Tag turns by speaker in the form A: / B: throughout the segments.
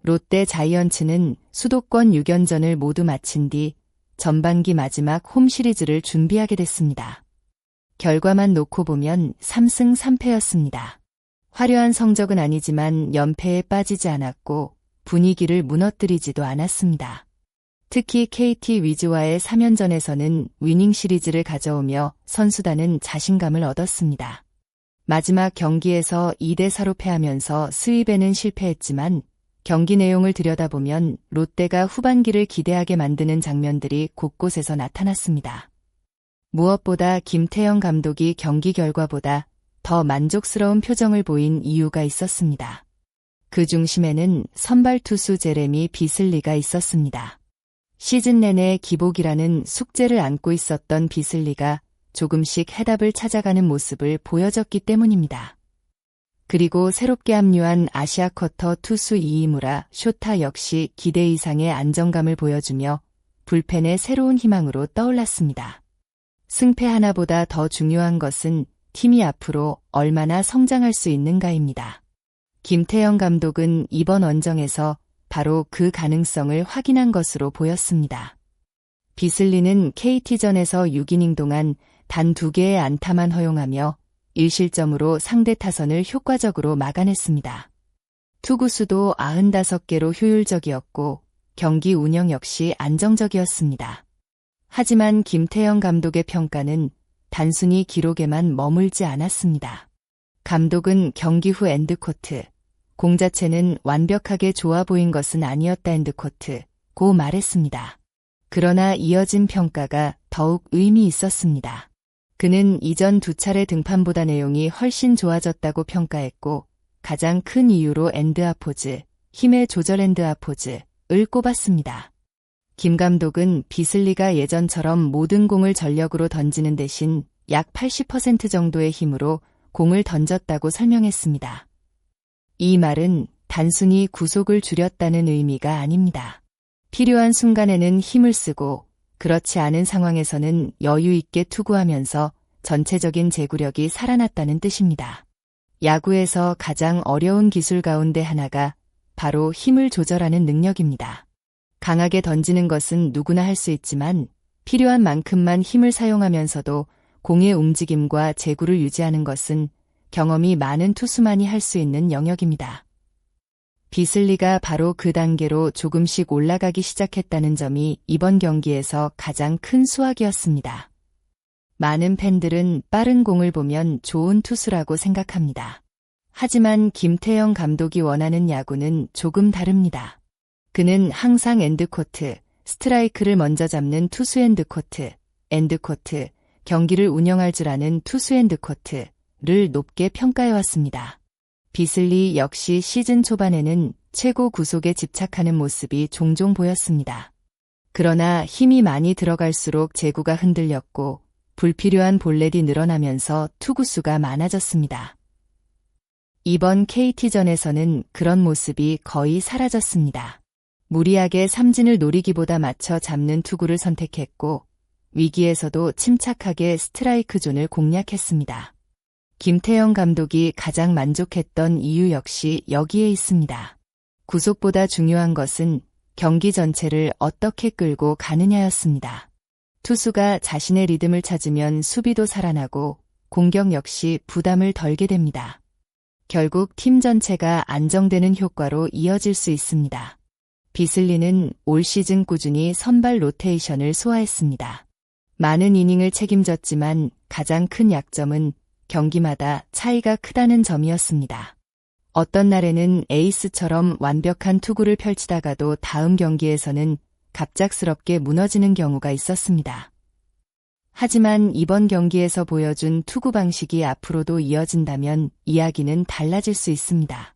A: 롯데 자이언츠는 수도권 6연전을 모두 마친 뒤 전반기 마지막 홈 시리즈를 준비하게 됐습니다. 결과만 놓고 보면 3승 3패였습니다. 화려한 성적은 아니지만 연패에 빠지지 않았고 분위기를 무너뜨리지도 않았습니다. 특히 KT 위즈와의 3연전에서는 위닝 시리즈를 가져오며 선수단은 자신감을 얻었습니다. 마지막 경기에서 2대4로 패하면서 스윕에는 실패했지만 경기 내용을 들여다보면 롯데가 후반기를 기대하게 만드는 장면들이 곳곳에서 나타났습니다. 무엇보다 김태형 감독이 경기 결과보다 더 만족스러운 표정을 보인 이유가 있었습니다. 그 중심에는 선발 투수 제레미 비슬리가 있었습니다. 시즌 내내 기복이라는 숙제를 안고 있었던 비슬리가 조금씩 해답을 찾아가는 모습을 보여줬기 때문입니다. 그리고 새롭게 합류한 아시아 쿼터 투수 이이무라 쇼타 역시 기대 이상의 안정감을 보여주며 불펜의 새로운 희망으로 떠올랐습니다. 승패 하나보다 더 중요한 것은 팀이 앞으로 얼마나 성장할 수 있는가입니다. 김태형 감독은 이번 원정에서 바로 그 가능성을 확인한 것으로 보였습니다. 비슬리는 KT전에서 6이닝 동안 단 2개의 안타만 허용하며 1실점으로 상대 타선을 효과적으로 막아냈습니다. 투구수도 95개로 효율적이었고 경기 운영 역시 안정적이었습니다. 하지만 김태형 감독의 평가는 단순히 기록에만 머물지 않았습니다. 감독은 경기 후 엔드코트, 공 자체는 완벽하게 좋아 보인 것은 아니었다 엔드코트고 말했습니다. 그러나 이어진 평가가 더욱 의미 있었습니다. 그는 이전 2차례 등판보다 내용이 훨씬 좋아졌다고 평가했고 가장 큰 이유로 엔드아포즈, 힘의 조절 엔드아포즈를 꼽았습니다. 김 감독은 비슬리가 예전처럼 모든 공을 전력으로 던지는 대신 약 80% 정도의 힘으로 공을 던졌다고 설명했습니다. 이 말은 단순히 구속을 줄였다는 의미가 아닙니다. 필요한 순간에는 힘을 쓰고 그렇지 않은 상황에서는 여유 있게 투구하면서 전체적인 제구력이 살아났다는 뜻입니다. 야구에서 가장 어려운 기술 가운데 하나가 바로 힘을 조절하는 능력입니다. 강하게 던지는 것은 누구나 할 수 있지만 필요한 만큼만 힘을 사용하면서도 공의 움직임과 제구를 유지하는 것은 경험이 많은 투수만이 할 수 있는 영역입니다. 비슬리가 바로 그 단계로 조금씩 올라가기 시작했다는 점이 이번 경기에서 가장 큰 수확이었습니다. 많은 팬들은 빠른 공을 보면 좋은 투수라고 생각합니다. 하지만 김태형 감독이 원하는 야구는 조금 다릅니다. 그는 항상 엔드코트, 스트라이크를 먼저 잡는 투수 엔드코트, 경기를 운영할 줄 아는 투수 엔드코트를 높게 평가해왔습니다. 비슬리 역시 시즌 초반에는 최고 구속에 집착하는 모습이 종종 보였습니다. 그러나 힘이 많이 들어갈수록 제구가 흔들렸고 불필요한 볼넷이 늘어나면서 투구수가 많아졌습니다. 이번 KT전에서는 그런 모습이 거의 사라졌습니다. 무리하게 삼진을 노리기보다 맞춰 잡는 투구를 선택했고 위기에서도 침착하게 스트라이크 존을 공략했습니다. 김태형 감독이 가장 만족했던 이유 역시 여기에 있습니다. 구속보다 중요한 것은 경기 전체를 어떻게 끌고 가느냐였습니다. 투수가 자신의 리듬을 찾으면 수비도 살아나고 공격 역시 부담을 덜게 됩니다. 결국 팀 전체가 안정되는 효과로 이어질 수 있습니다. 비슬리는 올 시즌 꾸준히 선발 로테이션을 소화했습니다. 많은 이닝을 책임졌지만 가장 큰 약점은 경기마다 차이가 크다는 점이었습니다. 어떤 날에는 에이스처럼 완벽한 투구를 펼치다가도 다음 경기에서는 갑작스럽게 무너지는 경우가 있었습니다. 하지만 이번 경기에서 보여준 투구 방식이 앞으로도 이어진다면 이야기는 달라질 수 있습니다.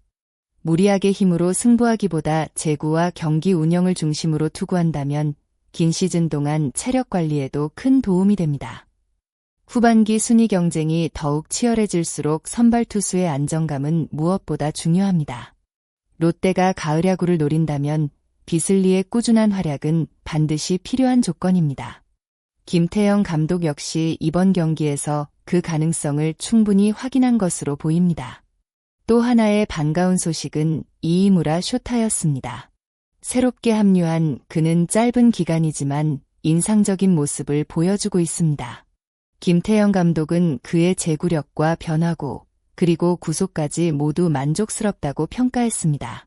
A: 무리하게 힘으로 승부하기보다 제구와 경기 운영을 중심으로 투구한다면 긴 시즌 동안 체력 관리에도 큰 도움이 됩니다. 후반기 순위 경쟁이 더욱 치열해질수록 선발 투수의 안정감은 무엇보다 중요합니다. 롯데가 가을 야구를 노린다면 비슬리의 꾸준한 활약은 반드시 필요한 조건입니다. 김태형 감독 역시 이번 경기에서 그 가능성을 충분히 확인한 것으로 보입니다. 또 하나의 반가운 소식은 이이무라 쇼타였습니다. 새롭게 합류한 그는 짧은 기간이지만 인상적인 모습을 보여주고 있습니다. 김태형 감독은 그의 제구력과 변화구, 그리고 구속까지 모두 만족스럽다고 평가했습니다.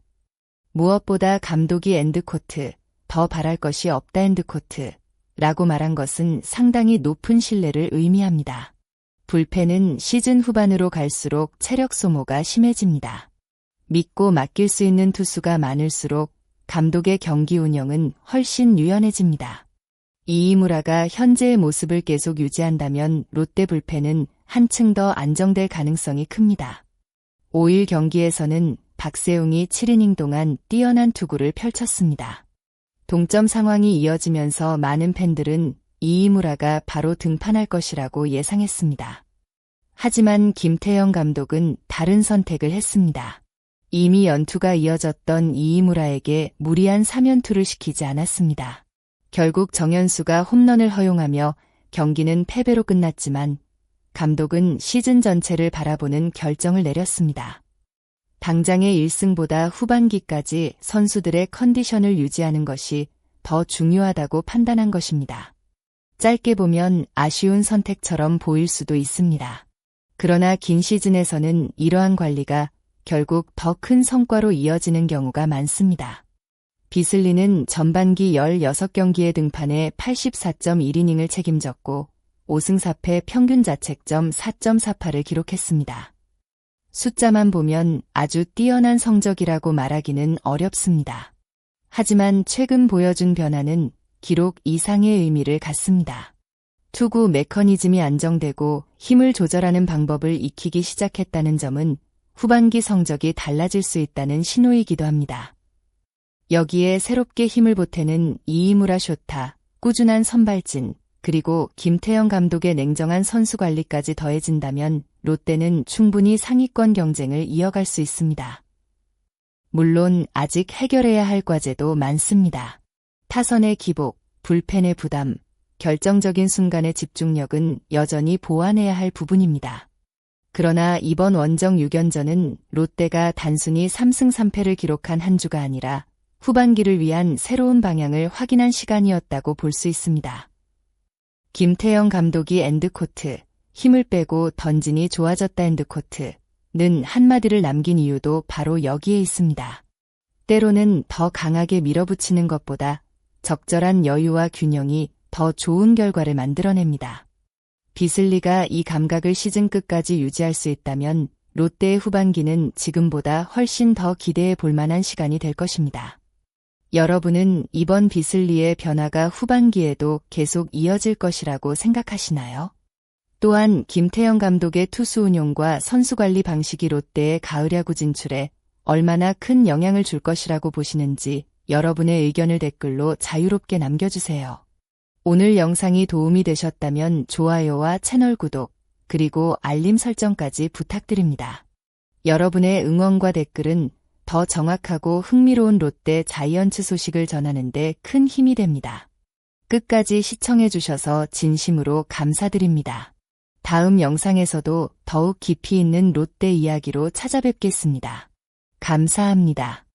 A: 무엇보다 감독이 엔드코트, 더 바랄 것이 없다 엔드코트, 라고 말한 것은 상당히 높은 신뢰를 의미합니다. 불펜은 시즌 후반으로 갈수록 체력 소모가 심해집니다. 믿고 맡길 수 있는 투수가 많을수록 감독의 경기 운영은 훨씬 유연해집니다. 이이무라가 현재의 모습을 계속 유지한다면 롯데 불펜은 한층 더 안정될 가능성이 큽니다. 5일 경기에서는 박세웅이 7이닝 동안 뛰어난 투구를 펼쳤습니다. 동점 상황이 이어지면서 많은 팬들은 이이무라가 바로 등판할 것이라고 예상했습니다. 하지만 김태형 감독은 다른 선택을 했습니다. 이미 연투가 이어졌던 이이무라에게 무리한 3연투를 시키지 않았습니다. 결국 정현수가 홈런을 허용하며 경기는 패배로 끝났지만 감독은 시즌 전체를 바라보는 결정을 내렸습니다. 당장의 1승보다 후반기까지 선수들의 컨디션을 유지하는 것이 더 중요하다고 판단한 것입니다. 짧게 보면 아쉬운 선택처럼 보일 수도 있습니다. 그러나 긴 시즌에서는 이러한 관리가 결국 더 큰 성과로 이어지는 경우가 많습니다. 비슬리는 전반기 16경기에 등판해 84.1이닝을 책임졌고 5승 4패 평균 자책점 4.48을 기록했습니다. 숫자만 보면 아주 뛰어난 성적이라고 말하기는 어렵습니다. 하지만 최근 보여준 변화는 기록 이상의 의미를 갖습니다. 투구 메커니즘이 안정되고 힘을 조절하는 방법을 익히기 시작했다는 점은 후반기 성적이 달라질 수 있다는 신호이기도 합니다. 여기에 새롭게 힘을 보태는 이이무라 쇼타, 꾸준한 선발진, 그리고 김태형 감독의 냉정한 선수 관리까지 더해진다면 롯데는 충분히 상위권 경쟁을 이어갈 수 있습니다. 물론 아직 해결해야 할 과제도 많습니다. 타선의 기복, 불펜의 부담, 결정적인 순간의 집중력은 여전히 보완해야 할 부분입니다. 그러나 이번 원정 6연전은 롯데가 단순히 3승 3패를 기록한 한 주가 아니라 후반기를 위한 새로운 방향을 확인한 시간이었다고 볼 수 있습니다. 김태형 감독이 엔드코트, 힘을 빼고 던진이 좋아졌다 엔드코트는 한마디를 남긴 이유도 바로 여기에 있습니다. 때로는 더 강하게 밀어붙이는 것보다 적절한 여유와 균형이 더 좋은 결과를 만들어냅니다. 비슬리가 이 감각을 시즌 끝까지 유지할 수 있다면 롯데의 후반기는 지금보다 훨씬 더 기대해 볼 만한 시간이 될 것입니다. 여러분은 이번 비슬리의 변화가 후반기에도 계속 이어질 것이라고 생각하시나요? 또한 김태형 감독의 투수 운용과 선수 관리 방식이 롯데의 가을 야구 진출에 얼마나 큰 영향을 줄 것이라고 보시는지 여러분의 의견을 댓글로 자유롭게 남겨주세요. 오늘 영상이 도움이 되셨다면 좋아요와 채널 구독, 그리고 알림 설정까지 부탁드립니다. 여러분의 응원과 댓글은 더 정확하고 흥미로운 롯데 자이언츠 소식을 전하는 데 큰 힘이 됩니다. 끝까지 시청해주셔서 진심으로 감사드립니다. 다음 영상에서도 더욱 깊이 있는 롯데 이야기로 찾아뵙겠습니다. 감사합니다.